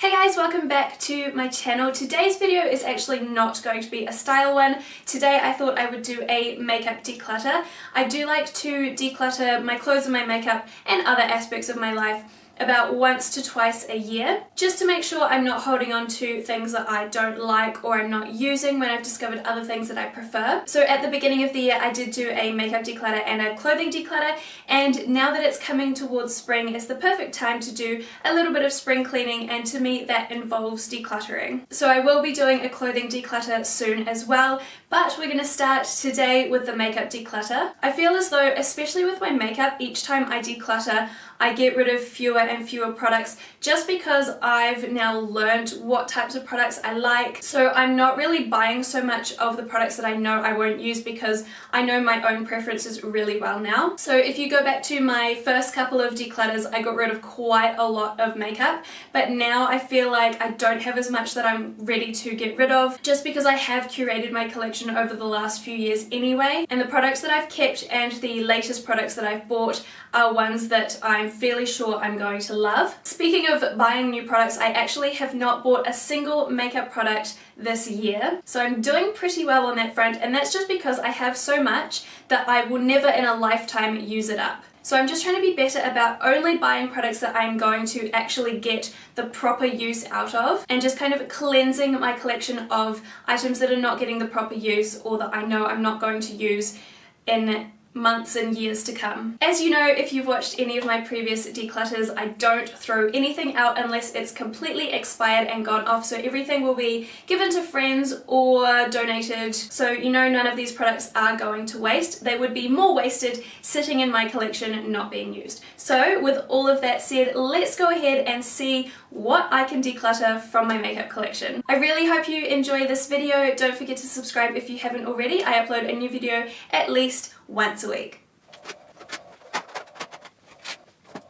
Hey guys, welcome back to my channel. Today's video is actually not going to be a style one. Today I thought I would do a makeup declutter. I do like to declutter my clothes and my makeup and other aspects of my life about once to twice a year, just to make sure I'm not holding on to things that I don't like or I'm not using when I've discovered other things that I prefer. So at the beginning of the year I did do a makeup declutter and a clothing declutter, and now that it's coming towards spring, it's the perfect time to do a little bit of spring cleaning, and to me that involves decluttering. So I will be doing a clothing declutter soon as well, but we're going to start today with the makeup declutter. I feel as though, especially with my makeup, each time I declutter I get rid of fewer and fewer products just because I've now learned what types of products I like. So I'm not really buying so much of the products that I know I won't use because I know my own preferences really well now. So if you go back to my first couple of declutters, I got rid of quite a lot of makeup, but now I feel like I don't have as much that I'm ready to get rid of just because I have curated my collection over the last few years anyway, and the products that I've kept and the latest products that I've bought are ones that I'm fairly sure I'm going to love. Speaking of buying new products, I actually have not bought a single makeup product this year, so I'm doing pretty well on that front, and that's just because I have so much that I will never in a lifetime use it up. So I'm just trying to be better about only buying products that I'm going to actually get the proper use out of, and just kind of cleansing my collection of items that are not getting the proper use or that I know I'm not going to use in months and years to come. As you know, if you've watched any of my previous declutters, I don't throw anything out unless it's completely expired and gone off, so everything will be given to friends or donated, so you know none of these products are going to waste. They would be more wasted sitting in my collection not being used. So with all of that said, let's go ahead and see what I can declutter from my makeup collection. I really hope you enjoy this video. Don't forget to subscribe if you haven't already. I upload a new video at least once a week.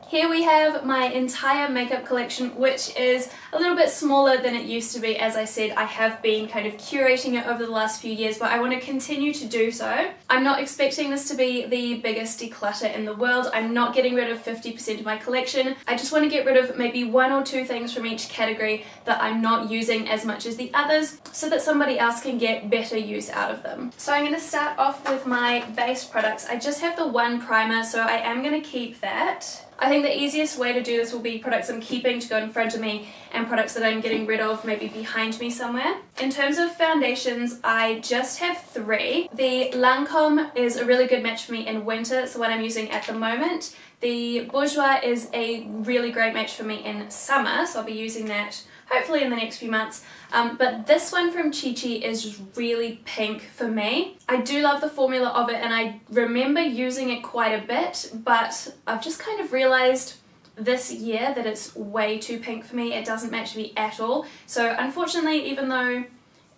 Here we have my entire makeup collection, which is a little bit smaller than it used to be. As I said, I have been kind of curating it over the last few years, but I want to continue to do so. I'm not expecting this to be the biggest declutter in the world. I'm not getting rid of 50% of my collection. I just want to get rid of maybe one or two things from each category that I'm not using as much as the others, so that somebody else can get better use out of them. So I'm going to start off with my base products. I just have the one primer, so I am going to keep that. I think the easiest way to do this will be products I'm keeping to go in front of me and products that I'm getting rid of maybe behind me somewhere. In terms of foundations, I just have three. The Lancome is a really good match for me in winter. It's the one I'm using at the moment. The Bourjois is a really great match for me in summer, so I'll be using that hopefully in the next few months. But this one from Chi Chi is just really pink for me. I do love the formula of it, and I remember using it quite a bit, but I've just kind of realized this year that it's way too pink for me. It doesn't match me at all. So unfortunately, even though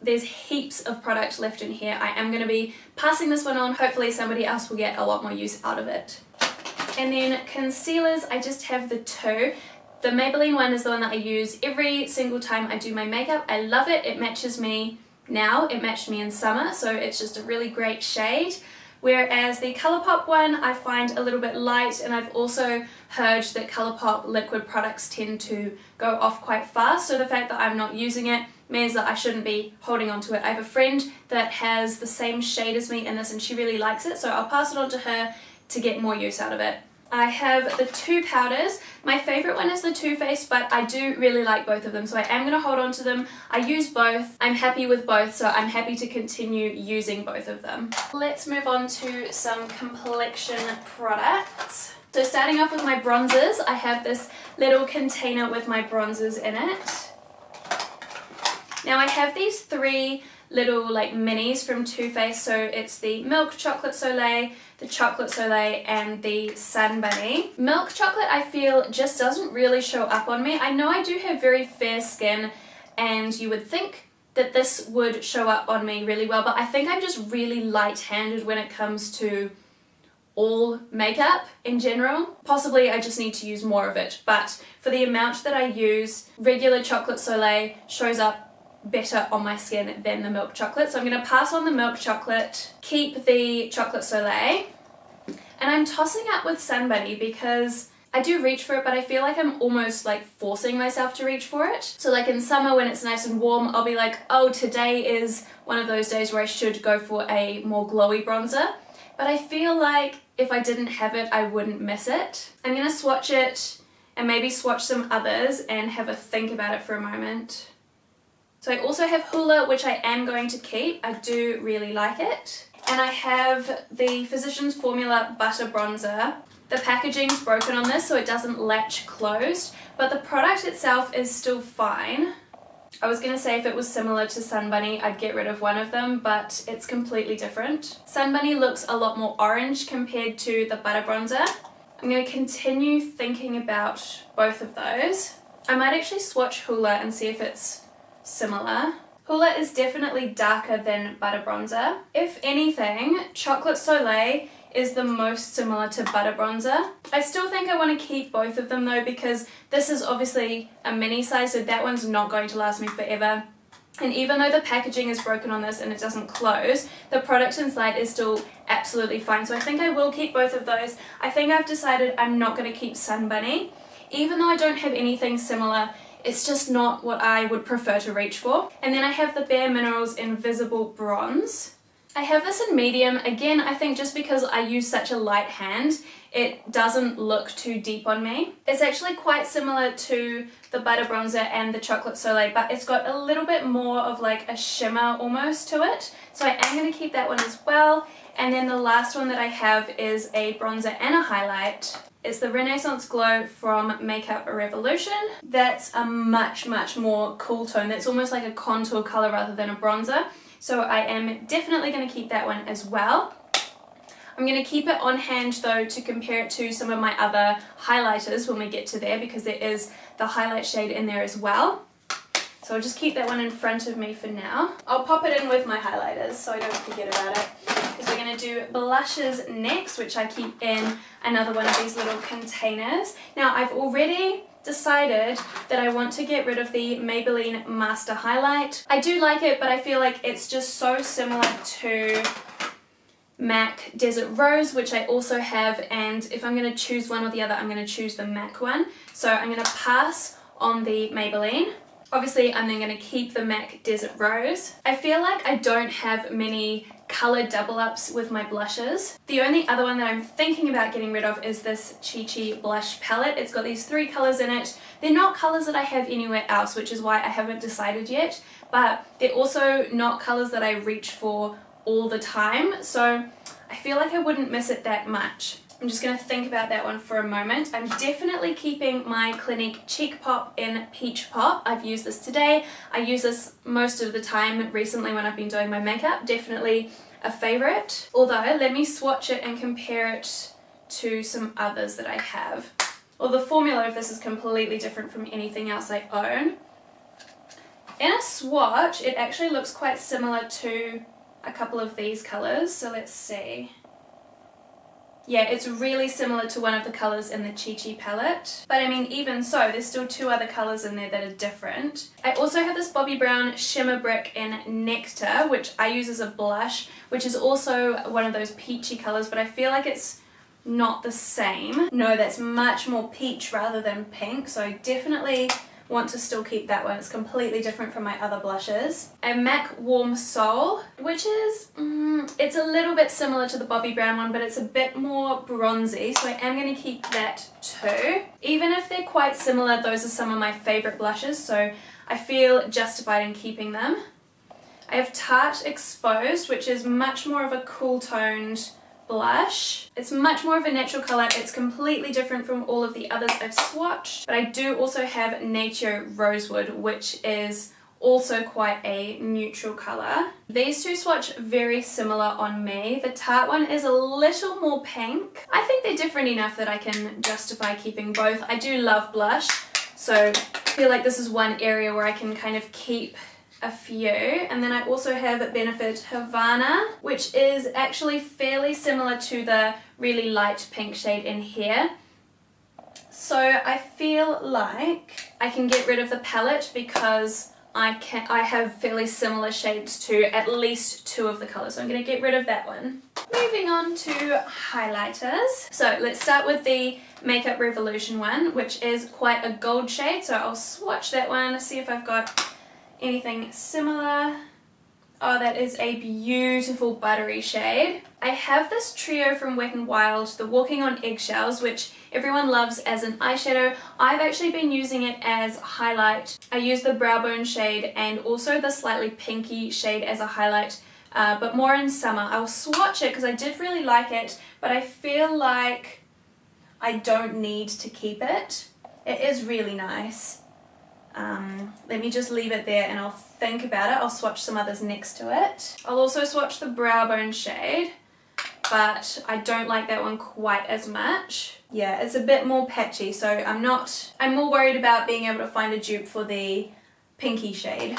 there's heaps of product left in here, I am going to be passing this one on. Hopefully somebody else will get a lot more use out of it. And then concealers, I just have the two. The Maybelline one is the one that I use every single time I do my makeup. I love it. It matches me now. It matched me in summer, so it's just a really great shade. Whereas the Colourpop one I find a little bit light, and I've also heard that Colourpop liquid products tend to go off quite fast, so the fact that I'm not using it means that I shouldn't be holding on to it. I have a friend that has the same shade as me in this, and she really likes it, so I'll pass it on to her to get more use out of it. I have the two powders. My favourite one is the Too Faced, but I do really like both of them, so I am going to hold on to them. I use both. I'm happy with both, so I'm happy to continue using both of them. Let's move on to some complexion products. So starting off with my bronzers, I have this little container with my bronzers in it. Now I have these three little like minis from Too Faced, so it's the Milk Chocolate Soleil, the Chocolate Soleil, and the Sun Bunny. Milk Chocolate I feel just doesn't really show up on me. I know I do have very fair skin, and you would think that this would show up on me really well, but I think I'm just really light-handed when it comes to all makeup in general. Possibly I just need to use more of it, but for the amount that I use, regular Chocolate Soleil shows up better on my skin than the milk chocolate, so I'm going to pass on the milk chocolate, keep the Chocolate Soleil, and I'm tossing up with Sun Bunny because I do reach for it, but I feel like I'm almost like forcing myself to reach for it. So like in summer when it's nice and warm, I'll be like, oh, today is one of those days where I should go for a more glowy bronzer. But I feel like if I didn't have it, I wouldn't miss it. I'm gonna swatch it and maybe swatch some others and have a think about it for a moment. So I also have Hoola, which I am going to keep. I do really like it. And I have the Physicians Formula Butter Bronzer. The packaging's broken on this, so it doesn't latch closed, but the product itself is still fine. I was going to say if it was similar to Sun Bunny, I'd get rid of one of them, but it's completely different. Sun Bunny looks a lot more orange compared to the Butter Bronzer. I'm going to continue thinking about both of those. I might actually swatch Hoola and see if it's similar. Hoola is definitely darker than Butter Bronzer. If anything, Chocolate Soleil is the most similar to Butter Bronzer. I still think I want to keep both of them though, because this is obviously a mini size, so that one's not going to last me forever. And even though the packaging is broken on this and it doesn't close, the product inside is still absolutely fine. So I think I will keep both of those. I think I've decided I'm not going to keep Sun Bunny. Even though I don't have anything similar, it's just not what I would prefer to reach for. And then I have the Bare Minerals Invisible Bronze. I have this in medium. Again, I think just because I use such a light hand, it doesn't look too deep on me. It's actually quite similar to the Butter Bronzer and the Chocolate Soleil, but it's got a little bit more of like a shimmer almost to it. So I am going to keep that one as well. And then the last one that I have is a bronzer and a highlight. It's the Renaissance Glow from Makeup Revolution. That's a much more cool tone. That's almost like a contour color rather than a bronzer. So I am definitely going to keep that one as well. I'm going to keep it on hand though to compare it to some of my other highlighters when we get to there, because there is the highlight shade in there as well. So I'll just keep that one in front of me for now. I'll pop it in with my highlighters so I don't forget about it. Because we're going to do blushes next, which I keep in another one of these little containers. Now I've already decided that I want to get rid of the Maybelline Master Highlight. I do like it, but I feel like it's just so similar to MAC Desert Rose, which I also have, and if I'm going to choose one or the other, I'm going to choose the MAC one. So I'm going to pass on the Maybelline. Obviously, I'm then going to keep the MAC Desert Rose. I feel like I don't have many colour double-ups with my blushes. The only other one that I'm thinking about getting rid of is this Chi Chi blush palette. It's got these 3 colours in it. They're not colours that I have anywhere else, which is why I haven't decided yet, but they're also not colours that I reach for all the time, so I feel like I wouldn't miss it that much. I'm just going to think about that one for a moment. I'm definitely keeping my Clinique Cheek Pop in Peach Pop. I've used this today. I use this most of the time recently when I've been doing my makeup. Definitely a favourite. Although, let me swatch it and compare it to some others that I have. Well, the formula of this is completely different from anything else I own. In a swatch, it actually looks quite similar to a couple of these colours. So let's see. Yeah, it's really similar to one of the colours in the Chi Chi palette. But I mean, even so, there's still 2 other colours in there that are different. I also have this Bobbi Brown Shimmer Brick in Nectar, which I use as a blush, which is also one of those peachy colours, but I feel like it's not the same. No, that's much more peach rather than pink, so I definitely want to still keep that one. It's completely different from my other blushes. A MAC Warm Soul, which is, it's a little bit similar to the Bobbi Brown one, but it's a bit more bronzy, so I am going to keep that too. Even if they're quite similar, those are some of my favourite blushes, so I feel justified in keeping them. I have Tarte Exposed, which is much more of a cool toned blush. It's much more of a natural colour. It's completely different from all of the others I've swatched, but I do also have Nature Rosewood, which is also quite a neutral colour. These 2 swatch very similar on me. The Tarte one is a little more pink. I think they're different enough that I can justify keeping both. I do love blush, so I feel like this is one area where I can kind of keep a few. And then I also have Benefit Havana, which is actually fairly similar to the really light pink shade in here. So I feel like I can get rid of the palette because I have fairly similar shades to at least 2 of the colours, so I'm going to get rid of that one. Moving on to highlighters. So let's start with the Makeup Revolution one, which is quite a gold shade. So I'll swatch that one, see if I've got anything similar. Oh, that is a beautiful buttery shade. I have this trio from Wet n Wild, the Walking on Eggshells, which everyone loves as an eyeshadow. I've actually been using it as highlight. I use the brow bone shade and also the slightly pinky shade as a highlight, but more in summer. I'll swatch it because I did really like it, but I feel like I don't need to keep it. It is really nice. Let me just leave it there and I'll think about it. I'll swatch some others next to it. I'll also swatch the brow bone shade, but I don't like that one quite as much. Yeah, it's a bit more patchy, so I'm more worried about being able to find a dupe for the pinky shade.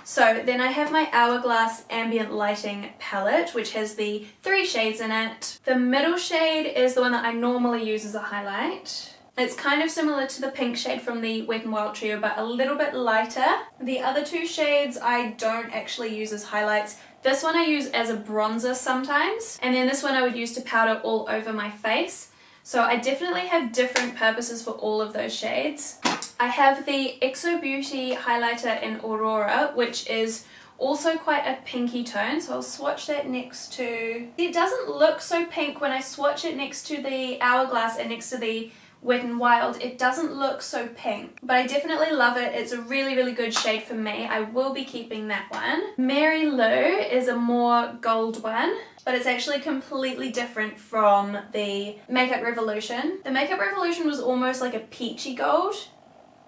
So then I have my Hourglass Ambient Lighting palette, which has the 3 shades in it. The middle shade is the one that I normally use as a highlight. It's kind of similar to the pink shade from the Wet n Wild trio, but a little bit lighter. The other 2 shades I don't actually use as highlights. This one I use as a bronzer sometimes, and then this one I would use to powder all over my face. So I definitely have different purposes for all of those shades. I have the Exo Beauty highlighter in Aurora, which is also quite a pinky tone, so I'll swatch that next to... It doesn't look so pink when I swatch it next to the Hourglass and next to the Wet n Wild. It doesn't look so pink, but I definitely love it. It's a really, really good shade for me. I will be keeping that one. Mary Lou is a more gold one, but it's actually completely different from the Makeup Revolution. The Makeup Revolution was almost like a peachy gold.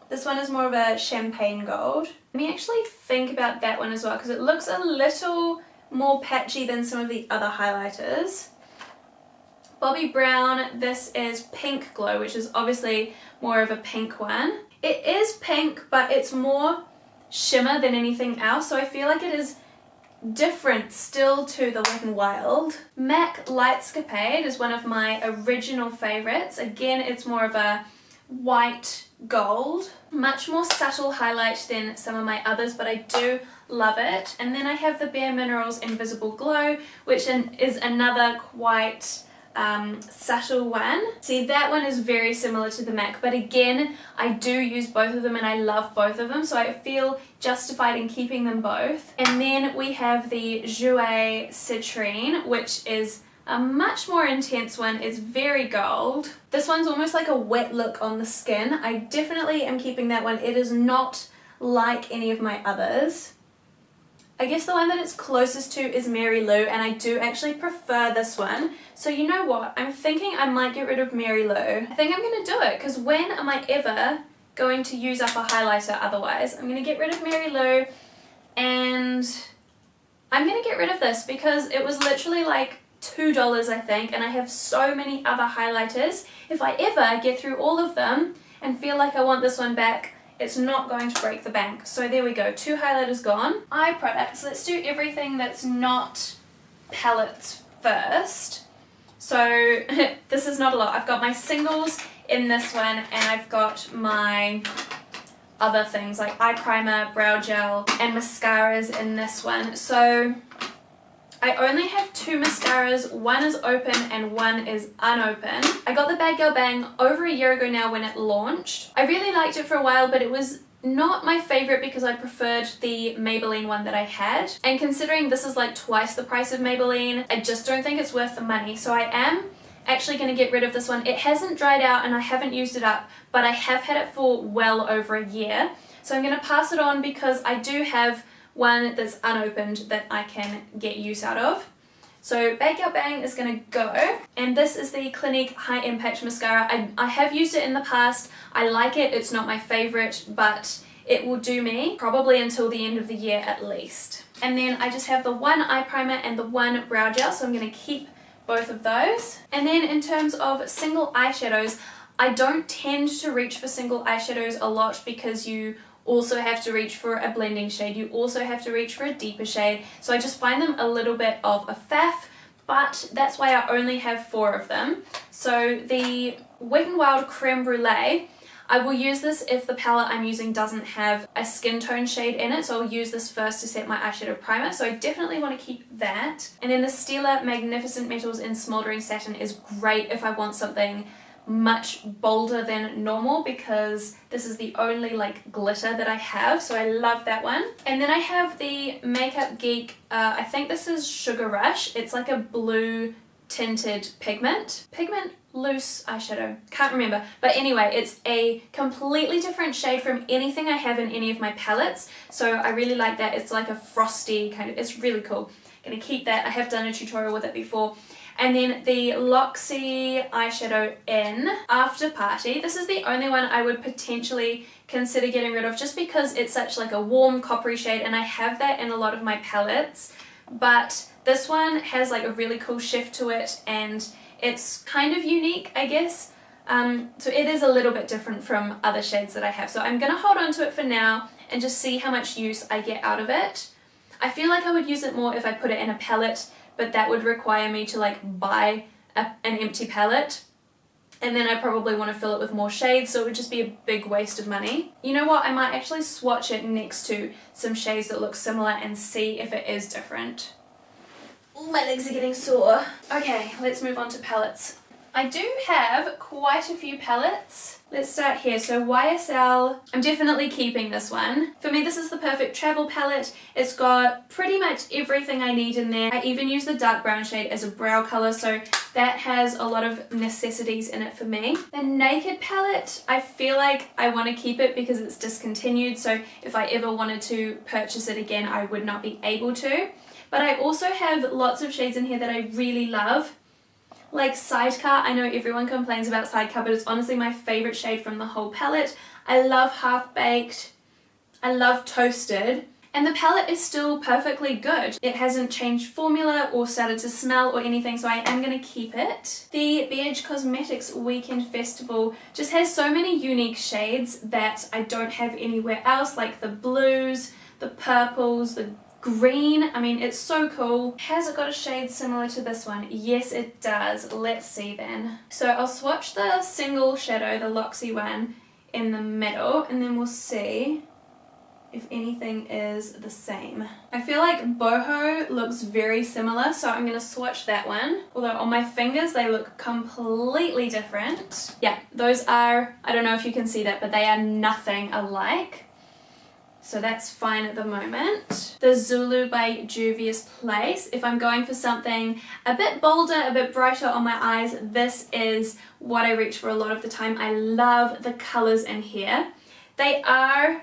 This one is more of a champagne gold. Let me actually think about that one as well, because it looks a little more patchy than some of the other highlighters. Bobbi Brown, this is Pink Glow, which is obviously more of a pink one. It is pink, but it's more shimmer than anything else, so I feel like it is different still to the Wet n Wild. MAC Lightscapade is one of my original favorites. Again, it's more of a white gold. Much more subtle highlight than some of my others, but I do love it. And then I have the Bare Minerals Invisible Glow, which is another quite subtle one. See, that one is very similar to the MAC, but again, I do use both of them and I love both of them, so I feel justified in keeping them both. And then we have the Jouer Citrine, which is a much more intense one. It's very gold. This one's almost like a wet look on the skin. I definitely am keeping that one. It is not like any of my others. I guess the one that it's closest to is Mary Lou, and I do actually prefer this one. So you know what? I'm thinking I might get rid of Mary Lou. I think I'm going to do it, because when am I ever going to use up a highlighter otherwise? I'm going to get rid of Mary Lou, and I'm going to get rid of this because it was literally like $2, I think, and I have so many other highlighters. If I ever get through all of them and feel like I want this one back, it's not going to break the bank. So there we go, 2 highlighters gone. Eye products, let's do everything that's not palettes first. So this is not a lot. I've got my singles in this one, and I've got my other things like eye primer, brow gel, and mascaras in this one. So I only have 2 mascaras, one is open and one is unopened. I got the Bad Girl Bang over a year ago now when it launched. I really liked it for a while, but it was not my favorite because I preferred the Maybelline one that I had. And considering this is like twice the price of Maybelline, I just don't think it's worth the money. So I am actually going to get rid of this one. It hasn't dried out and I haven't used it up, but I have had it for well over a year. So I'm going to pass it on because I do have one that's unopened that I can get use out of. So Bad Girl Bang is going to go, and this is the Clinique High Impact Mascara. I have used it in the past. I like it. It's not my favorite, but it will do me probably until the end of the year at least. And then I just have the one eye primer and the one brow gel, so I'm going to keep both of those. And then in terms of single eyeshadows, I don't tend to reach for single eyeshadows a lot because you also have to reach for a blending shade, you also have to reach for a deeper shade, so I just find them a little bit of a faff, but that's why I only have 4 of them. So the Wet n Wild Creme Brulee, I will use this if the palette I'm using doesn't have a skin tone shade in it, so I'll use this first to set my eyeshadow primer, so I definitely want to keep that. And then the Stila Magnificent Metals in Smouldering Satin is great if I want something much bolder than normal, because this is the only like glitter that I have, so I love that one. And then I have the Makeup Geek, I think this is Sugar Rush. It's like a blue tinted pigment loose eyeshadow, can't remember, but anyway, it's a completely different shade from anything I have in any of my palettes, so I really like that. It's like a frosty kind of, it's really cool. Gonna keep that. I have done a tutorial with it before. And then the Luxie eyeshadow in After Party. This is the only one I would potentially consider getting rid of, just because it's such like a warm coppery shade, and I have that in a lot of my palettes, but this one has like a really cool shift to it, and it's kind of unique, I guess. So it is a little bit different from other shades that I have. So I'm going to hold on to it for now and just see how much use I get out of it. I feel like I would use it more if I put it in a palette, but that would require me to like buy an empty palette. And then I probably want to fill it with more shades, so it would just be a big waste of money. You know what, I might actually swatch it next to some shades that look similar and see if it is different. Ooh, my legs are getting sore. Okay, let's move on to palettes. I do have quite a few palettes. Let's start here. So YSL, I'm definitely keeping this one. For me, this is the perfect travel palette. It's got pretty much everything I need in there. I even use the dark brown shade as a brow color, so that has a lot of necessities in it for me. The Naked palette, I feel like I want to keep it because it's discontinued, so if I ever wanted to purchase it again, I would not be able to. But I also have lots of shades in here that I really love. Like Sidecar, I know everyone complains about Sidecar, but it's honestly my favorite shade from the whole palette. I love Half Baked. I love Toasted. And the palette is still perfectly good. It hasn't changed formula or started to smell or anything, so I am going to keep it. The BH Cosmetics Weekend Festival just has so many unique shades that I don't have anywhere else, like the blues, the purples, the green. I mean, it's so cool. Has it got a shade similar to this one? Yes, it does. Let's see then. So I'll swatch the single shadow, the Luxie one, in the middle, and then we'll see if anything is the same. I feel like Boho looks very similar, so I'm going to swatch that one. Although on my fingers they look completely different. Yeah, those are, I don't know if you can see that, but they are nothing alike. So that's fine at the moment. The Zulu by Juvia's Place. If I'm going for something a bit bolder, a bit brighter on my eyes, this is what I reach for a lot of the time. I love the colors in here. They are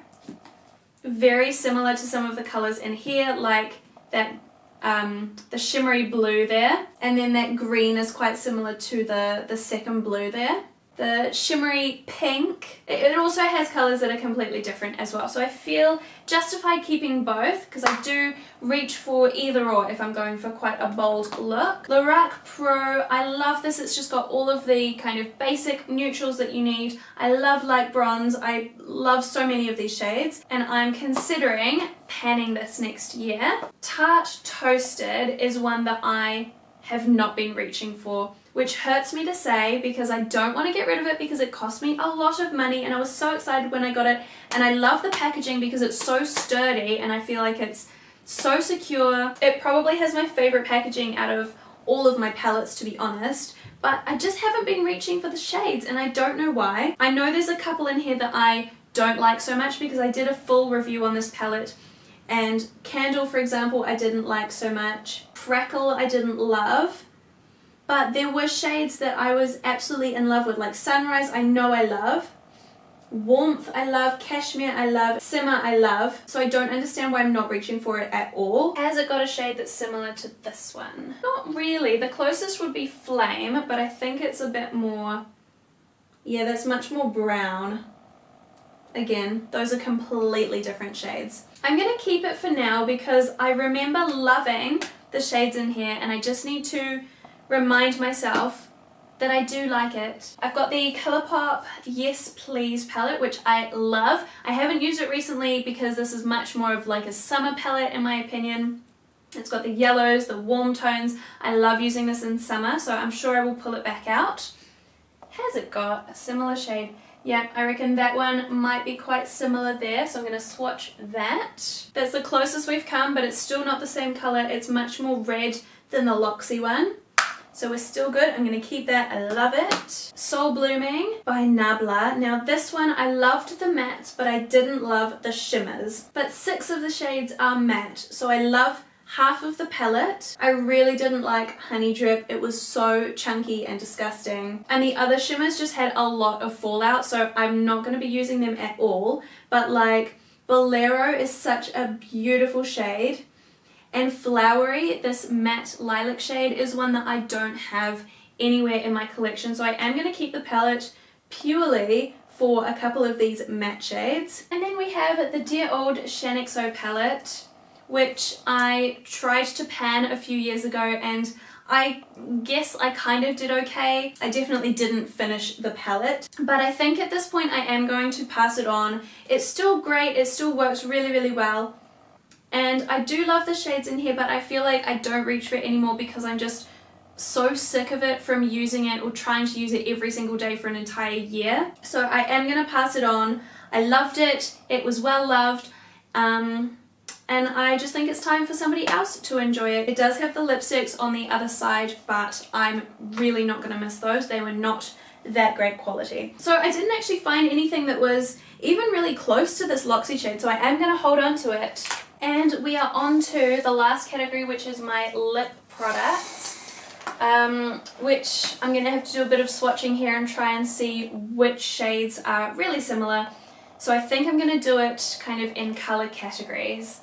very similar to some of the colors in here, like that the shimmery blue there, and then that green is quite similar to the second blue there. The shimmery pink, it also has colors that are completely different as well, so I feel justified keeping both because I do reach for either or if I'm going for quite a bold look. Lorac Pro, I love this. It's just got all of the kind of basic neutrals that you need. I love light bronze. I love so many of these shades, and I'm considering panning this next year. Tarte Toasted is one that I have not been reaching for, which hurts me to say because I don't want to get rid of it because it cost me a lot of money and I was so excited when I got it, and I love the packaging because it's so sturdy and I feel like it's so secure. It probably has my favorite packaging out of all of my palettes, to be honest, but I just haven't been reaching for the shades and I don't know why. I know there's a couple in here that I don't like so much because I did a full review on this palette, and Candle, for example, I didn't like so much. Crackle I didn't love. But there were shades that I was absolutely in love with, like Sunrise I know I love, Warmth I love, Cashmere I love, Simmer I love, so I don't understand why I'm not reaching for it at all. Has it got a shade that's similar to this one? Not really. The closest would be Flame, but I think it's a bit more, yeah, that's much more brown. Again, those are completely different shades. I'm going to keep it for now because I remember loving the shades in here and I just need to remind myself that I do like it. I've got the Colourpop Yes Please palette, which I love. I haven't used it recently because this is much more of like a summer palette in my opinion. It's got the yellows, the warm tones. I love using this in summer, so I'm sure I will pull it back out. Has it got a similar shade? Yeah, I reckon that one might be quite similar there, so I'm going to swatch that. That's the closest we've come, but it's still not the same colour. It's much more red than the Loxy one. So we're still good. I'm going to keep that. I love it. Soul Blooming by Nabla. Now this one, I loved the mattes, but I didn't love the shimmers. But 6 of the shades are matte, so I love half of the palette. I really didn't like Honey Drip. It was so chunky and disgusting. And the other shimmers just had a lot of fallout, so I'm not going to be using them at all. But like Bolero is such a beautiful shade. And Flowery, this matte lilac shade, is one that I don't have anywhere in my collection. So I am going to keep the palette purely for a couple of these matte shades. And then we have the Dear Old Shaaanxo palette, which I tried to pan a few years ago, and I guess I kind of did okay. I definitely didn't finish the palette, but I think at this point I am going to pass it on. It's still great, it still works really, really well, and I do love the shades in here, but I feel like I don't reach for it anymore because I'm just so sick of it from using it or trying to use it every single day for an entire year. So I am going to pass it on. I loved it, it was well loved, and I just think it's time for somebody else to enjoy it. It does have the lipsticks on the other side, but I'm really not going to miss those. They were not that great quality. So I didn't actually find anything that was even really close to this Loxy shade, so I am going to hold on to it. And we are on to the last category, which is my lip products, which I'm going to have to do a bit of swatching here and try and see which shades are really similar. So I think I'm going to do it kind of in color categories.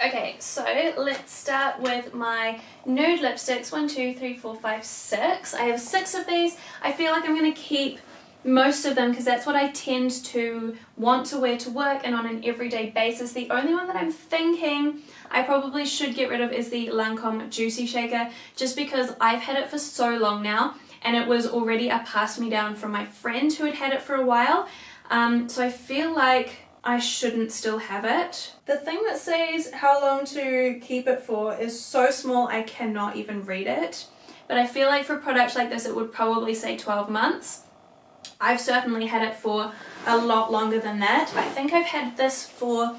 Okay, so let's start with my nude lipsticks. 1, 2, 3, 4, 5, 6. I have 6 of these. I feel like I'm going to keep most of them because that's what I tend to want to wear to work and on an everyday basis. The only one that I'm thinking I probably should get rid of is the Lancome Juicy Shaker, just because I've had it for so long now and it was already a pass-me-down from my friend who had had it for a while. So I feel like I shouldn't still have it. The thing that says how long to keep it for is so small I cannot even read it. But I feel like for a product like this it would probably say 12 months. I've certainly had it for a lot longer than that. I think I've had this for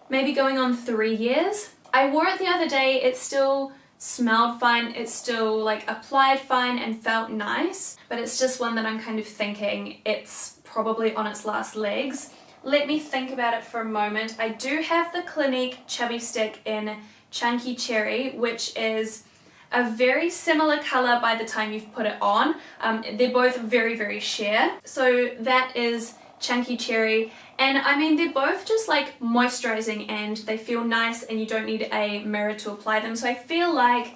maybe going on 3 years. I wore it the other day, it still smelled fine, it still like applied fine and felt nice, but it's just one that I'm kind of thinking it's probably on its last legs. Let me think about it for a moment. I do have the Clinique Chubby Stick in Chunky Cherry, which is a very similar colour by the time you've put it on. They're both very, very sheer. So that is Chunky Cherry. And I mean, they're both just like moisturising and they feel nice and you don't need a mirror to apply them. So I feel like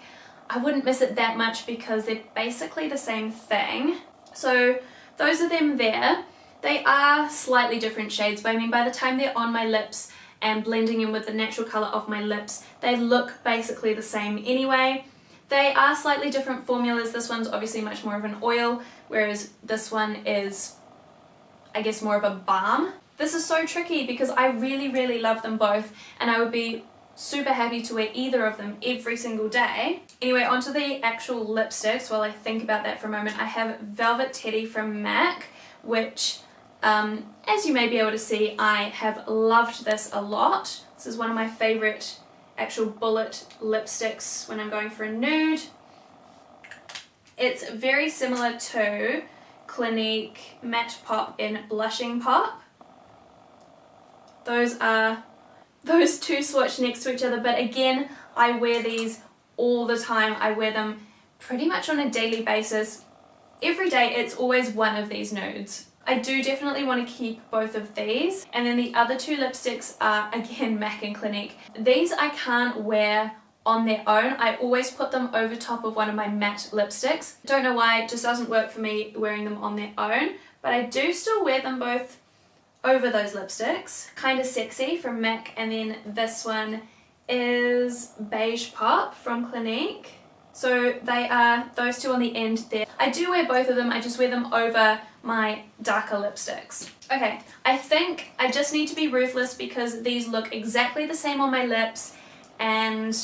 I wouldn't miss it that much because they're basically the same thing. So those are them there. They are slightly different shades, but I mean by the time they're on my lips and blending in with the natural colour of my lips, they look basically the same anyway. They are slightly different formulas. This one's obviously much more of an oil, whereas this one is, I guess, more of a balm. This is so tricky because I really, really love them both and I would be super happy to wear either of them every single day. Anyway, onto the actual lipsticks. While I think about that for a moment, I have Velvet Teddy from MAC, which as you may be able to see, I have loved this a lot. This is one of my favourite actual bullet lipsticks when I'm going for a nude. It's very similar to Clinique Matte Pop in Blushing Pop. Those two swatch next to each other, but again, I wear these all the time. I wear them pretty much on a daily basis. Every day it's always one of these nudes. I do definitely want to keep both of these. And then the other two lipsticks are again MAC and Clinique. These I can't wear on their own. I always put them over top of one of my matte lipsticks. Don't know why, it just doesn't work for me wearing them on their own, but I do still wear them both over those lipsticks. Kinda Sexy from MAC, and then this one is Beige Pop from Clinique. So they are those two on the end there. I do wear both of them, I just wear them over my darker lipsticks. Okay, I think I just need to be ruthless because these look exactly the same on my lips and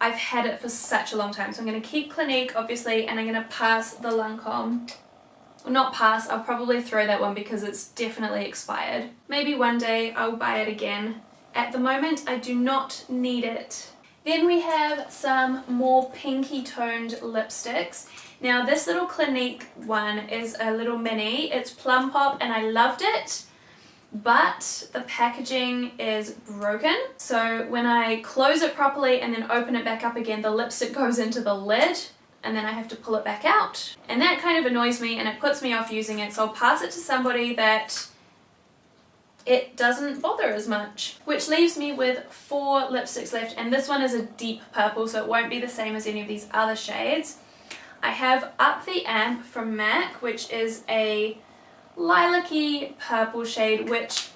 I've had it for such a long time. So I'm going to keep Clinique, obviously, and I'm going to pass the Lancome. Well, not pass, I'll probably throw that one because it's definitely expired. Maybe one day I'll buy it again. At the moment, I do not need it. Then we have some more pinky toned lipsticks. Now this little Clinique one is a little mini. It's Plum Pop and I loved it, but the packaging is broken. So when I close it properly and then open it back up again, the lipstick goes into the lid and then I have to pull it back out. And that kind of annoys me and it puts me off using it, so I'll pass it to somebody that it doesn't bother as much. Which leaves me with 4 lipsticks left, and this one is a deep purple, so it won't be the same as any of these other shades. I have Up the Amp from MAC, which is a lilac-y purple shade, which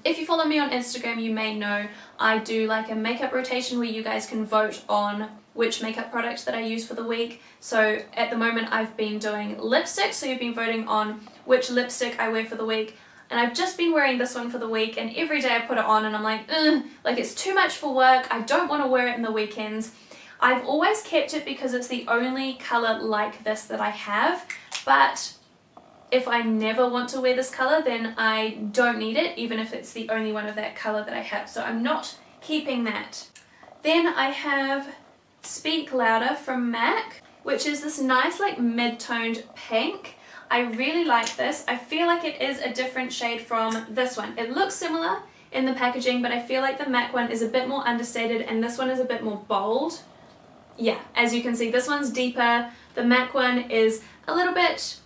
if you follow me on Instagram you may know I do like a makeup rotation where you guys can vote on which makeup product that I use for the week. So at the moment I've been doing lipstick, so you've been voting on which lipstick I wear for the week, and I've just been wearing this one for the week, and every day I put it on and I'm like, like it's too much for work, I don't want to wear it in the weekends. I've always kept it because it's the only colour like this that I have, but if I never want to wear this colour then I don't need it, even if it's the only one of that colour that I have, so I'm not keeping that. Then I have Speak Louder from MAC, which is this nice like mid-toned pink. I really like this. I feel like it is a different shade from this one. It looks similar in the packaging, but I feel like the MAC one is a bit more understated and this one is a bit more bold. Yeah, as you can see, this one's deeper. The MAC one is a little bit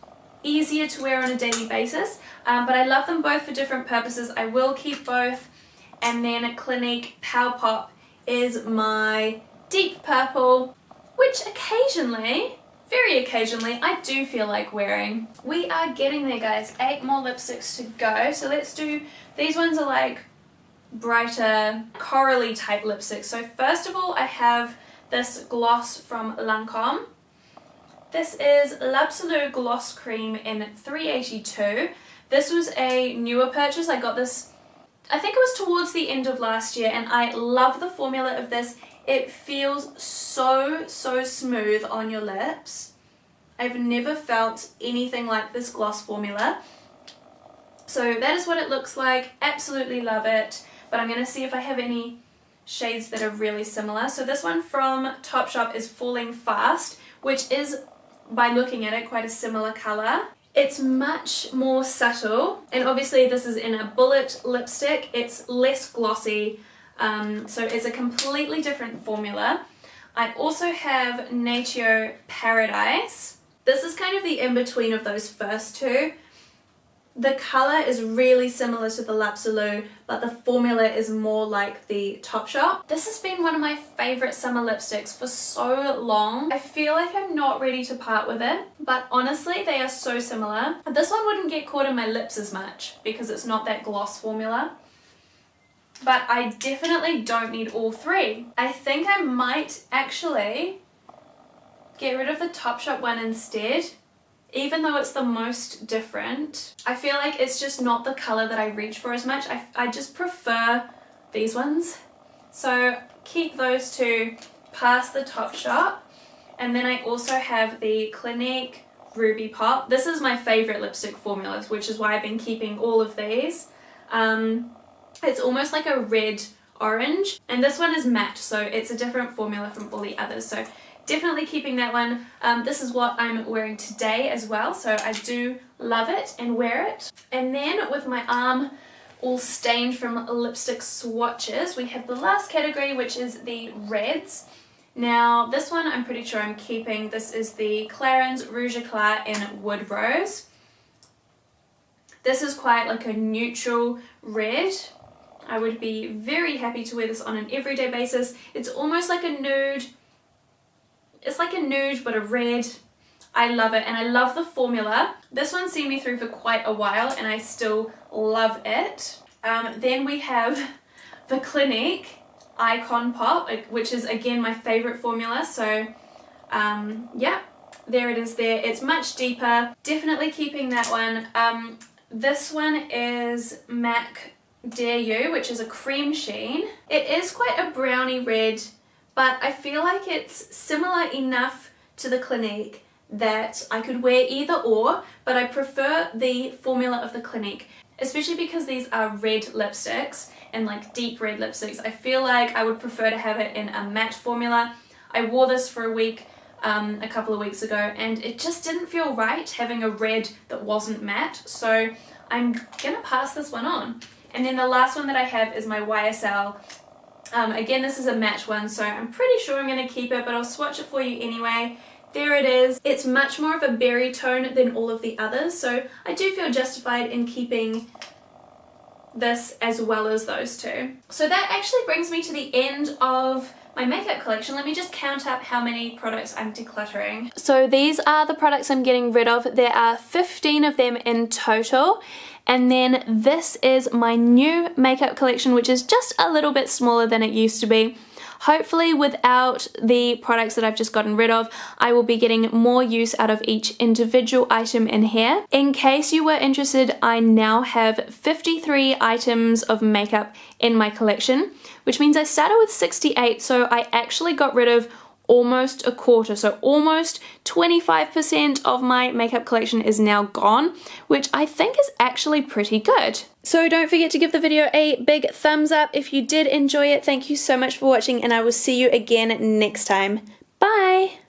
easier to wear on a daily basis, but I love them both for different purposes. I will keep both. And then Clinique Power Pop is my deep purple, which occasionally, very occasionally, I do feel like wearing. We are getting there, guys. 8 more lipsticks to go, so let's do, these ones are like brighter corally type lipsticks. So first of all I have this gloss from Lancome. This is L'Absolu Gloss Cream in 382. This was a newer purchase. I got this, I think it was towards the end of last year, and I love the formula of this. It feels so smooth on your lips. I've never felt anything like this gloss formula. So that is what it looks like. Absolutely love it. But I'm going to see if I have any shades that are really similar. So this one from Topshop is Falling Fast, which is, by looking at it, quite a similar colour. It's much more subtle, and obviously this is in a bullet lipstick. It's less glossy, so it's a completely different formula. I also have Natio Paradise. This is kind of the in-between of those first two. The colour is really similar to the L'Absolu, but the formula is more like the Topshop. This has been one of my favourite summer lipsticks for so long. I feel like I'm not ready to part with it, but honestly they are so similar. This one wouldn't get caught in my lips as much because it's not that gloss formula. But I definitely don't need all 3. I think I might actually get rid of the Topshop one instead. Even though it's the most different, I feel like it's just not the colour that I reach for as much. I just prefer these ones. So keep those 2 past the Topshop. And then I also have the Clinique Ruby Pop. This is my favourite lipstick formula, which is why I've been keeping all of these. It's almost like a red orange, and this one is matte, so it's a different formula from all the others. So definitely keeping that one. This is what I'm wearing today as well, so I do love it and wear it. And then with my arm all stained from lipstick swatches, we have the last category, which is the reds. Now this one I'm pretty sure I'm keeping. This is the Clarins Rouge Eclat in Wood Rose. This is quite like a neutral red. I would be very happy to wear this on an everyday basis. It's almost like a nude. It's like a nude but a red. I love it, and I love the formula. This one's seen me through for quite a while and I still love it. Then we have the Clinique Icon Pop, which is again my favourite formula. So yeah, there it is there. It's much deeper. Definitely keeping that one. This one is MAC Dare You, which is a cream sheen. It is quite a browny red, but I feel like it's similar enough to the Clinique that I could wear either or, but I prefer the formula of the Clinique, especially because these are red lipsticks and like deep red lipsticks. I feel like I would prefer to have it in a matte formula. I wore this for a week a couple of weeks ago and it just didn't feel right having a red that wasn't matte, so I'm gonna pass this one on. And then the last one that I have is my YSL. Again, this is a matte one, so I'm pretty sure I'm gonna keep it, but I'll swatch it for you anyway. There it is. It's much more of a berry tone than all of the others, so I do feel justified in keeping this as well as those two. So that actually brings me to the end of my makeup collection. Let me just count up how many products I'm decluttering. So these are the products I'm getting rid of. There are 15 of them in total. And then this is my new makeup collection, which is just a little bit smaller than it used to be. Hopefully without the products that I've just gotten rid of, I will be getting more use out of each individual item in here. In case you were interested, I now have 53 items of makeup in my collection, which means I started with 68, so I actually got rid of almost a quarter, so almost 25% of my makeup collection is now gone, which I think is actually pretty good. So don't forget to give the video a big thumbs up if you did enjoy it. Thank you so much for watching, and I will see you again next time. Bye!